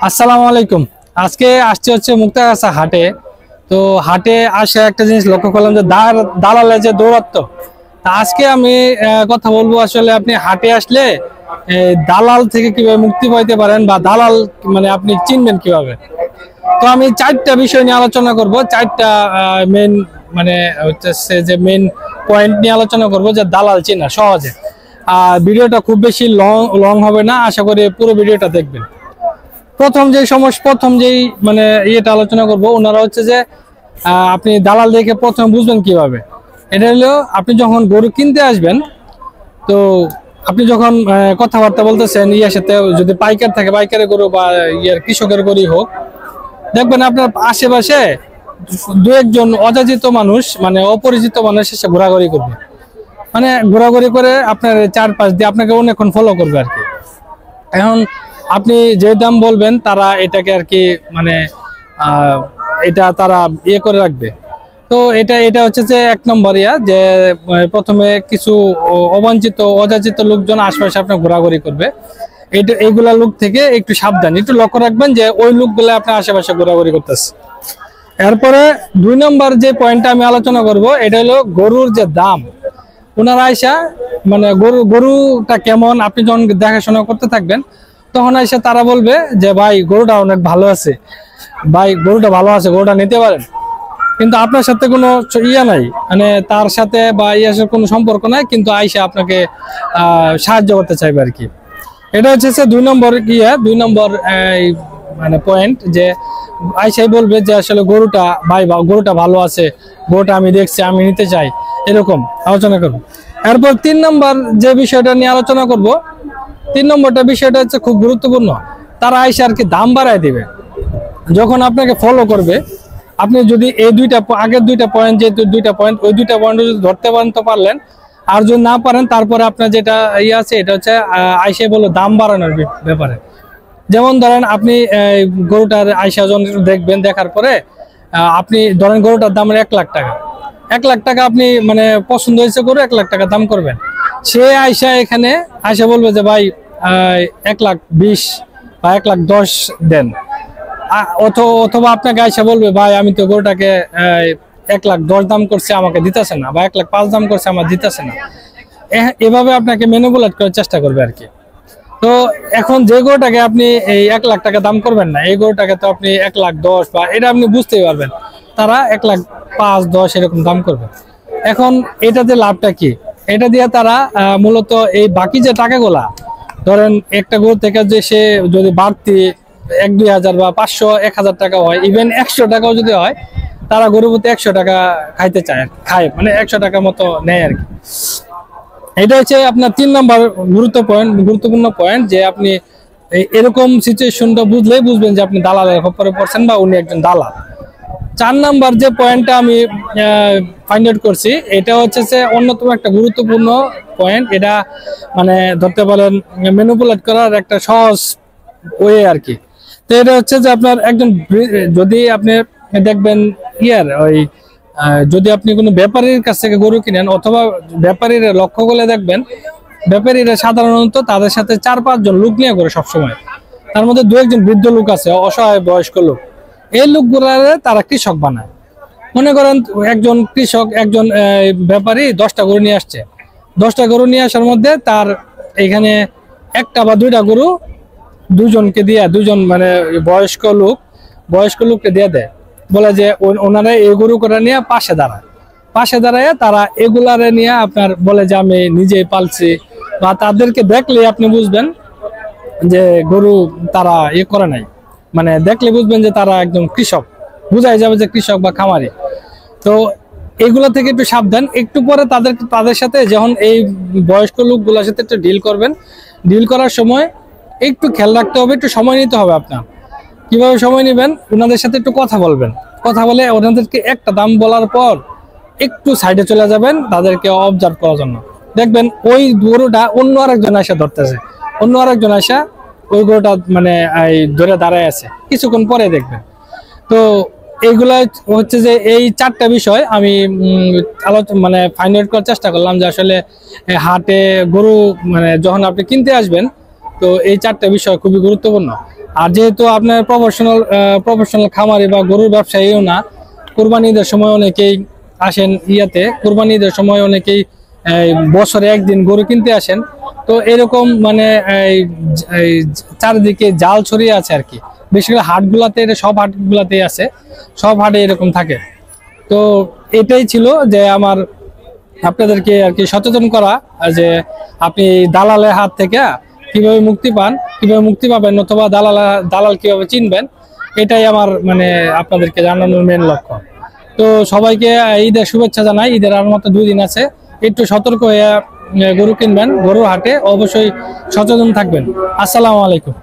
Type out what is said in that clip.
আসসালামু আলাইকুম। আজকে আসছে হচ্ছে মুক্তাগাছা হাটে। তো হাটে আসে একটা জিনিস লক্ষ্য করলাম যে দালালে যে দৌরাত্ম। তা আজকে আমি কথা বলবো আসলে আপনি হাটে আসলে দালাল থেকে কিভাবে মুক্তি পাইতে পারেন বা দালাল মানে আপনি চিনবেন কিভাবে। তো আমি চারটা বিষয় নিয়ে আলোচনা করব, চারটা মেন মানে হচ্ছে যে মেন পয়েন্ট নিয়ে আলোচনা করব যে দালাল চেনা সহজে। ভিডিওটা খুব বেশি লং হবে না, আশা করি পুরো ভিডিওটা দেখবেন। প্রথম যেই মানে ইয়েটা আলোচনা করব, ওনারা হচ্ছে যে আপনি দালাল দেখে প্রথমে বুঝবেন কিভাবে। এটা হলো আপনি যখন গরু কিনতে আসবেন, তো আপনি যখন কথাবার্তা বলতেছেন ইয়ার সাথে, যদি পাইকার থাকে পাইকারের গরু বা ইয়ার কৃষকের গরুই হোক, দেখবেন আপনার আশেপাশে দু একজন অযাচিত মানুষ মানে অপরিচিত মানুষ এসে ঘোরাঘুরি করবে, মানে ঘোরাঘুরি করে আপনার চারপাশ দিয়ে আপনাকে অনেকক্ষণ ফলো করবে আর কি। এখন আপনি যে দাম বলবেন তারা এটাকে আর কি মানে এটা তারা ইয়ে করে রাখবে। তো এটা হচ্ছে যে এক নম্বর যে প্রথমে কিছু অবাঞ্ছিত অযাচিত লোকজন আশপাশে আপনার ঘোরাঘুরি করবে। এইগুলা লোক থেকে একটু সাবধান, একটু লক্ষ্য রাখবেন যে ওই লোকগুলো আপনার আশেপাশে ঘোরাঘুরি করতেছে। এরপরে 2 নম্বর যে পয়েন্টটা আমি আলোচনা করব, এটা হলো গরুর যে দাম। ওনারা আইসা মানে গরুটা কেমন আপনি যখন দেখাশোনা করতে থাকবেন, তখন এসে তারা বলবে যে ভাই গরুটা অনেক ভালো আছে, ভাই গরুটা ভালো আছে, গরুটা নিতে পারেন। কিন্তু আপনার সাথে কোনো ইয়া নাই, মানে তার সাথে বা ইয়ার কোনো সম্পর্ক নাই, কিন্তু আইসা আপনাকে সাহায্য করতে চাইবে আর কি। এটা হচ্ছে 2 নম্বর 2 নম্বর মানে পয়েন্ট, যে আইসাই বলবে যে আসলে গরুটা ভাই গরুটা ভালো আছে, গরুটা আমি দেখছি, আমি নিতে চাই, এরকম আলোচনা করব। এরপর 3 নম্বর যে বিষয়টা নিয়ে আলোচনা করব, 3 নম্বরটা বিষয়টা হচ্ছে খুব গুরুত্বপূর্ণ। তারা আইসা আর কি দাম বাড়ায় দিবে যখন আপনাকে ফলো করবে। আপনি যদি এই আগের দুইটা পয়েন্ট, যেহেতু দুইটা পয়েন্ট, ওই দুইটা পয়েন্ট যদি ধরতে পারেন তো পারলেন, আর যদি না পারেন তারপরে আপনার যেটা আছে এটা হচ্ছে আইসে বলো দাম বাড়ানোর ব্যাপারে। যেমন ধরেন আপনি গরুটার আইসা যখন দেখবেন, দেখার পরে আপনি ধরেন গরুটার দাম 1 লাখ টাকা, 1 লাখ টাকা আপনি মানে পছন্দ হয়েছে গরু, 1 লাখ টাকা দাম করবেন। সে আইসা এখানে আইসা বলবে যে ভাই 1,20,000 বা 1,10,000 দেন, অথবা আপনাকে আইসা বলবে ভাই আমি তো গরুটাকে 1,10,000 দাম করছে, আমাকে দিতেছে না, বা 1,05,000 দাম করছে, আমার দিতেছে না। এভাবে আপনাকে ম্যানিপুলেট করার চেষ্টা করবে আর কি। তো এখন যে গরুটাকে আপনি এই 1 লাখ টাকা দাম করবেন না, এই গরুটাকে তো আপনি 1,10,000 বা এটা আপনি বুঝতেই পারবেন, তারা 1,05,000-10 এরকম দাম করবে। এখন এটাতে লাভটা কি? এটা দিয়ে তারা মূলত এই বাকি যে টাকাগুলা, ধরেন একটা গরু থেকে যে সে যদি বাড়তি 1-2 হাজার বা 500-1,000 টাকা হয়, ইভেন 100 টাকাও যদি হয়, তারা গরুর প্রতি 100 টাকা খাইতে চায়, খায় মানে 100 টাকা মতো নেয় আর কি। এটা হচ্ছে আপনার 3 নম্বর গুরুত্বপূর্ণ পয়েন্ট, যে আপনি এরকম সিচুয়েশনটা বুঝলেই বুঝবেন যে আপনি দালালের খপ্পরে পড়ছেন বা উনি একজন দালাল। 4 নম্বর যে পয়েন্টটা আমি ফাইন্ড আউট করছি, এটা হচ্ছে যে অন্যতম একটা গুরুত্বপূর্ণ পয়েন্ট। এটা মানে ধরতে পারেন ম্যানিপুলেট করার একটা সহজ ওয়ে আর কি। তো এটা হচ্ছে যে আপনার একজন, যদি আপনি দেখবেন ওই যদি আপনি কোনো ব্যাপারীর কাছ থেকে গরু কিনেন, অথবা ব্যাপারীরা লক্ষ্য করে দেখবেন, ব্যাপারীরা সাধারণত তাদের সাথে 4-5 জন লোক নিয়ে করে সবসময়। তার মধ্যে 2-1 জন বৃদ্ধ লোক আছে, অসহায় বয়স্ক লোক। এই লোকগুলারে তারা কৃষক বানায়। মনে করেন একজন কৃষক, একজন ব্যাপারী 10টা গরু নিয়ে আসছে, 10টা গরু নিয়ে আসার মধ্যে তার এখানে 1টা বা 2টা গরু দুজনকে দিয়ে, দুজন মানে বয়স্ক লোককে দিয়ে দেয়, বলে যে ওনারা এই গরু করে নিয়ে পাশে দাঁড়ায় তারা এগুলারে নিয়ে আপনার বলে যে আমি নিজেই পালছি, বা তাদেরকে দেখলে আপনি বুঝবেন যে গরু তারা করে নাই, মানে দেখলে বুঝবেন যে তারা একদম কৃষক, বুঝাই যাবে যে কৃষক বা খামারি। তো এগুলা থেকে একটু সাবধান। একটু পরে তাদের সাথে যখন এই বয়স্ক লোকগুলোর সাথে একটু ডিল করবেন, ডিল করার সময় একটু খেয়াল রাখতে হবে, একটু সময় নিতে হবে আপনার। কিভাবে সময় নেবেন? ওনাদের সাথে একটু কথা বলবেন, কথা বলে ওনাদেরকে একটা দাম বলার পর একটু সাইডে চলে যাবেন তাদেরকে অবজার্ভ করার জন্য। দেখবেন ওই গরুটা অন্য আরেকজন আসা ধরতেছে, অন্য আরেকজন আসা ওই গরুটা মানে ধরে দাঁড়ায় আছে, কিছুক্ষণ পরে দেখবেন। তো এইগুলা হচ্ছে যে এই 4টা বিষয় আমি মানে ফাইন্ড আউট করার চেষ্টা করলাম, যে আসলে হাটে গরু মানে যখন আপনি কিনতে আসবেন, তো এই 4টা বিষয় খুবই গুরুত্বপূর্ণ। আর যেহেতু আপনার প্রফেশনাল খামারি বা গরুর ব্যবসায়ীও না, কুরবানি ঈদের সময় অনেকেই আসেন কুরবানি ঈদের সময় অনেকেই বছরে একদিন গরু কিনতে আসেন। তো এরকম মানে এই চারিদিকে জাল ছড়িয়ে আছে আর কি, বিশেষ করে হাটগুলাতে, এটা সব হাটগুলাতেই আছে, সব হাটে এরকম থাকে। তো এটাই ছিল যে আমার আপনাদেরকে আর কি সচেতন করা, যে আপনি দালালের হাত থেকে কিভাবে মুক্তি পাবেন, অথবা দালাল কিভাবে চিনবেন, এটাই আমার মানে আপনাদেরকে জানানোর মেন লক্ষ্য। তো সবাইকে ঈদের শুভেচ্ছা জানাই। ঈদের আর মাত্র 2 দিন আছে, একটু সতর্ক হয়ে গরু কিনবেন, গরুর হাটে অবশ্যই সচেতন থাকবেন। আসসালামু আলাইকুম।